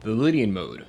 the Lydian mode.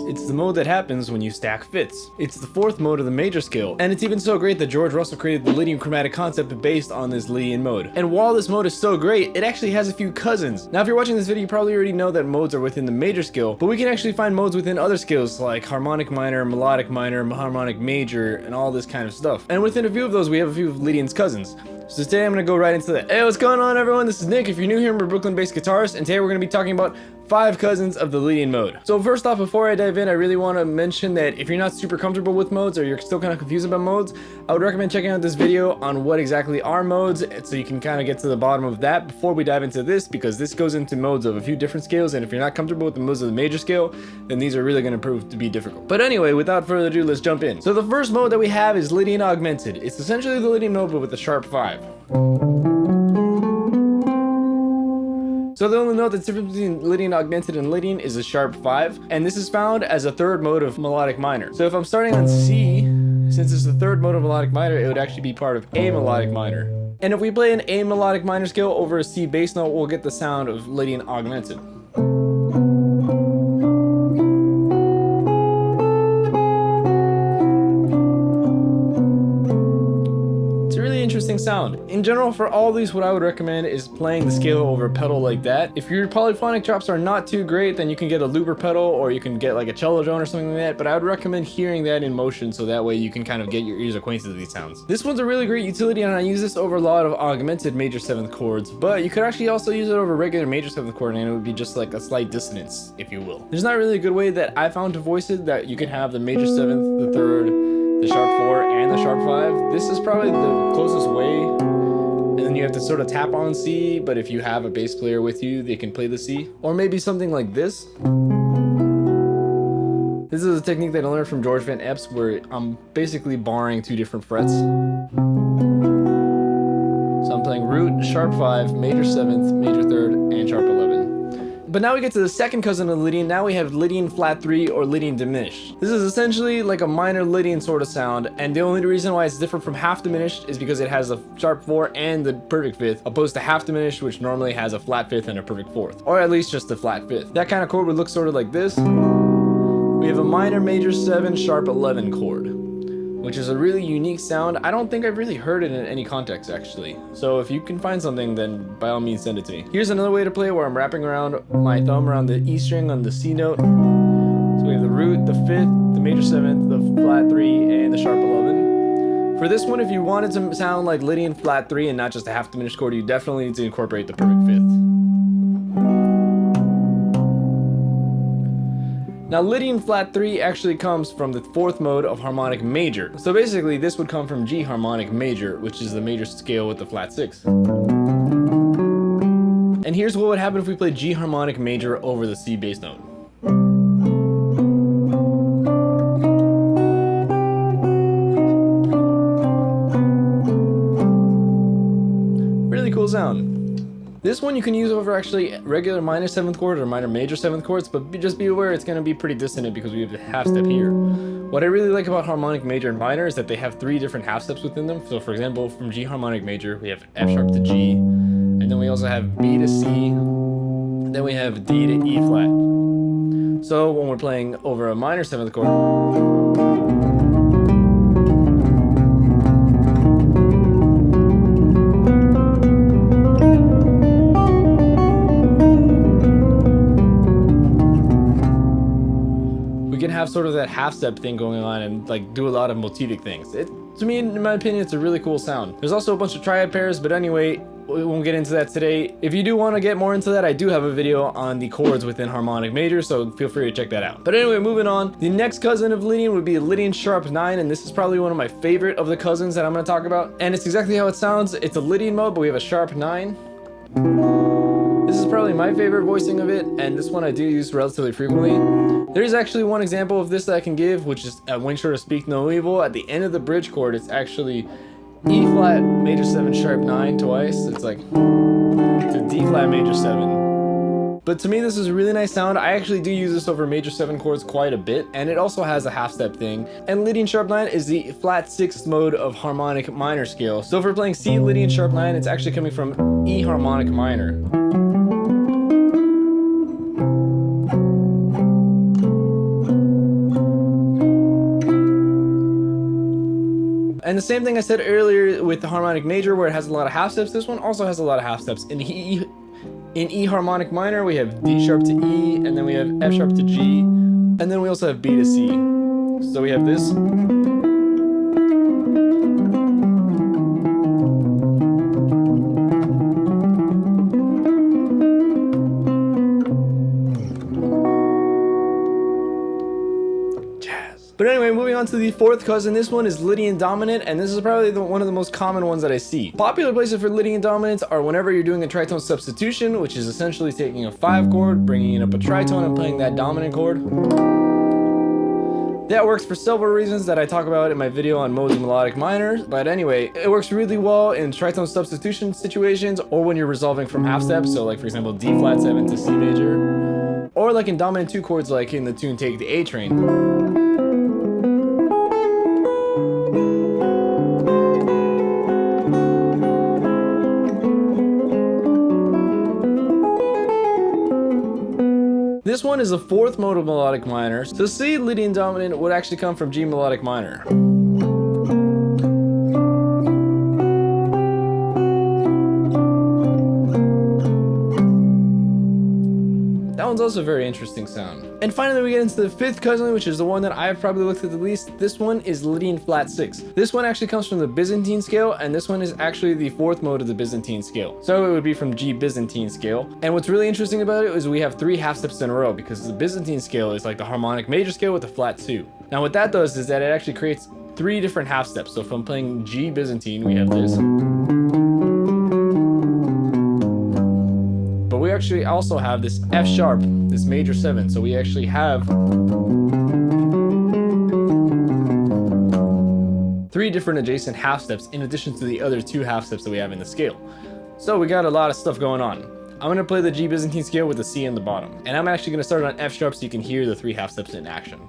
It's the mode that happens when you stack fifths. It's the fourth mode of the major scale, and it's even so great that George Russell created the Lydian chromatic concept based on this Lydian mode. And while this mode is so great, it actually has a few cousins. Now if you're watching this video, you probably already know that modes are within the major scale, but we can actually find modes within other scales like harmonic minor, melodic minor, harmonic major, and all this kind of stuff. And within a few of those, we have a few of Lydian's cousins. So today I'm going to go right into that. Hey, what's going on everyone? This is Nick. If you're new here, I'm a Brooklyn-based guitarist, and today we're going to be talking about 5 cousins of the Lydian mode. So first off, before I dive in, I really want to mention that if you're not super comfortable with modes or you're still kind of confused about modes, I would recommend checking out this video on what exactly are modes, so you can kind of get to the bottom of that before we dive into this, because this goes into modes of a few different scales, and if you're not comfortable with the modes of the major scale, then these are really going to prove to be difficult. But anyway, without further ado, let's jump in. So the first mode that we have is Lydian Augmented. It's essentially the Lydian mode but with a sharp 5. So the only note that's different between Lydian Augmented and Lydian is a sharp 5, and this is found as a third mode of melodic minor. So if I'm starting on C, since it's the third mode of melodic minor, it would actually be part of A melodic minor. And if we play an A melodic minor scale over a C bass note, we'll get the sound of Lydian Augmented. Interesting sound. In general, for all these, what I would recommend is playing the scale over a pedal like that. If your polyphonic chops are not too great, then you can get a looper pedal, or you can get like a cello drone or something like that, but I would recommend hearing that in motion, so that way you can kind of get your ears acquainted with these sounds. This one's a really great utility, and I use this over a lot of augmented major 7th chords, but you could actually also use it over regular major 7th chord, and it would be just like a slight dissonance, if you will. There's not really a good way that I found to voice it that you can have the major 7th, the 3rd, the sharp 4, and the sharp 5. This is probably the closest way, and then you have to sort of tap on C, but if you have a bass player with you, they can play the C. Or maybe something like this. This is a technique that I learned from George Van Epps, where I'm basically barring 2 different frets. So I'm playing root, sharp 5, major 7th, major 3rd, and sharp 11. But now we get to the second cousin of Lydian. Now we have Lydian flat 3 or Lydian diminished. This is essentially like a minor Lydian sort of sound, and the only reason why it's different from half diminished is because it has a sharp 4 and the perfect 5th, opposed to half diminished, which normally has a flat 5th and a perfect 4th, or at least just a flat 5th. That kind of chord would look sort of like this. We have a minor major 7 sharp 11 chord, which is a really unique sound. I don't think I've really heard it in any context actually. So if you can find something, then by all means send it to me. Here's another way to play where I'm wrapping around my thumb around the E string on the C note. So we have the root, the 5th, the major 7th, the flat 3, and the sharp 11. For this one, if you wanted to sound like Lydian flat 3 and not just a half diminished chord, you definitely need to incorporate the perfect 5th. Now Lydian flat 3 actually comes from the 4th mode of harmonic major. So basically this would come from G harmonic major, which is the major scale with the flat 6. And here's what would happen if we played G harmonic major over the C bass note. Really cool sound. This one you can use over actually regular minor 7th chord or minor major 7th chords, but just be aware it's going to be pretty dissonant because we have a half step here. What I really like about harmonic major and minor is that they have 3 different half steps within them. So for example, from G harmonic major, we have F sharp to G, and then we also have B to C, then we have D to E flat. So when we're playing over a minor 7th chord, have sort of that half step thing going on and like do a lot of motivic things. To me, in my opinion, it's a really cool sound. There's also a bunch of triad pairs, but anyway, we won't get into that today. If you do want to get more into that, I do have a video on the chords within harmonic major, so feel free to check that out. But anyway, moving on. The next cousin of Lydian would be a Lydian sharp 9, and this is probably one of my favorite of the cousins that I'm going to talk about. And it's exactly how it sounds. It's a Lydian mode, but we have a sharp 9. This is probably my favorite voicing of it, and this one I do use relatively frequently. There's actually one example of this that I can give, which is at When Sure to Speak No Evil. At the end of the bridge chord, it's actually E flat major 7 sharp 9 twice. It's like, it's a D flat major 7. But to me, this is a really nice sound. I actually do use this over major 7 chords quite a bit, and it also has a half step thing. And Lydian sharp 9 is the flat 6th mode of harmonic minor scale. So if we're playing C Lydian sharp 9, it's actually coming from E harmonic minor. And the same thing I said earlier with the harmonic major, where it has a lot of half steps, this one also has a lot of half steps. In E harmonic minor, we have D sharp to E, and then we have F sharp to G, and then we also have B to C. So we have this. But anyway, moving on to the 4th cousin, this one is Lydian dominant, and this is probably one of the most common ones that I see. Popular places for Lydian dominants are whenever you're doing a tritone substitution, which is essentially taking a 5 chord, bringing it up a tritone, and playing that dominant chord. That works for several reasons that I talk about in my video on modes of melodic minor, but anyway, it works really well in tritone substitution situations, or when you're resolving from half steps, so like for example D flat 7 to C major, or like in dominant 2 chords like in the tune Take the A Train. This one is the 4th mode of melodic minor, so C Lydian dominant would actually come from G melodic minor. That one's also a very interesting sound. And finally we get into the 5th cousin, which is the one that I've probably looked at the least. This one is Lydian flat 6. This one actually comes from the Byzantine scale, and this one is actually the 4th mode of the Byzantine scale. So it would be from G Byzantine scale. And what's really interesting about it is we have 3 half steps in a row, because the Byzantine scale is like the harmonic major scale with a flat 2. Now what that does is that it actually creates 3 different half steps. So if I'm playing G Byzantine, we have this. But we actually also have this F sharp, this major 7. So we actually have 3 different adjacent half steps in addition to the other 2 half steps that we have in the scale. So we got a lot of stuff going on. I'm going to play the G Byzantine scale with the C in the bottom. And I'm actually going to start on F sharp so you can hear the 3 half steps in action.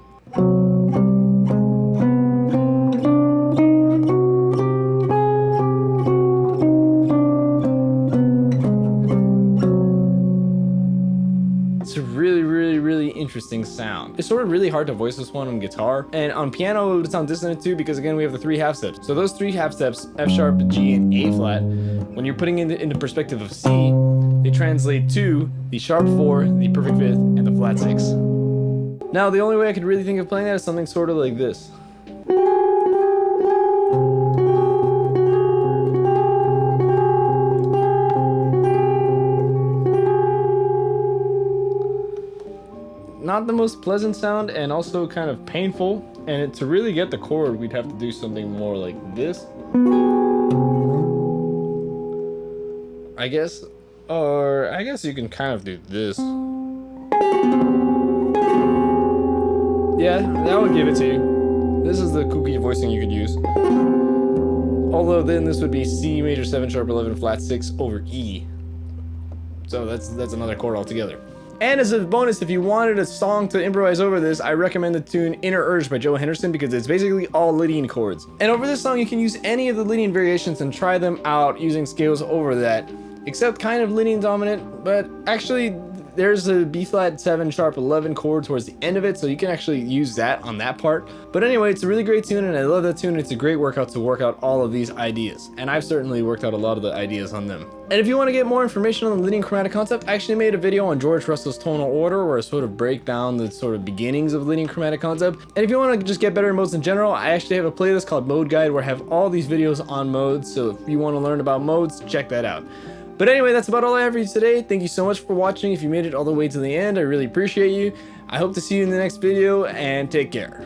It's a really interesting sound. It's sort of really hard to voice this one on guitar, and on piano it would sound dissonant too, because again we have the 3 half steps. So those 3 half steps, F sharp, G, and A flat, when you're putting it into perspective of C, they translate to the sharp 4, the perfect 5th, and the flat 6. Now the only way I could really think of playing that is something sort of like this. Not the most pleasant sound, and also kind of painful, and to really get the chord we'd have to do something more like this, I guess, or I guess you can kind of do this. Yeah, that would give it to you. This is the kooky voicing you could use. Although then this would be C major 7 sharp 11 flat 6 over E. So that's another chord altogether. And as a bonus, if you wanted a song to improvise over this, I recommend the tune Inner Urge by Joe Henderson, because it's basically all Lydian chords. And over this song, you can use any of the Lydian variations and try them out using scales over that, except kind of Lydian dominant, but actually there's a B flat 7 sharp 11 chord towards the end of it, so you can actually use that on that part. But anyway, it's a really great tune, and I love that tune. It's a great workout to work out all of these ideas, and I've certainly worked out a lot of the ideas on them. And if you want to get more information on the Lydian chromatic concept, I actually made a video on George Russell's tonal order where I sort of break down the sort of beginnings of Lydian chromatic concept. And if you want to just get better in modes in general, I actually have a playlist called Mode Guide where I have all these videos on modes, so if you want to learn about modes, check that out. But anyway, that's about all I have for you today. Thank you so much for watching. If you made it all the way to the end, I really appreciate you. I hope to see you in the next video, and take care.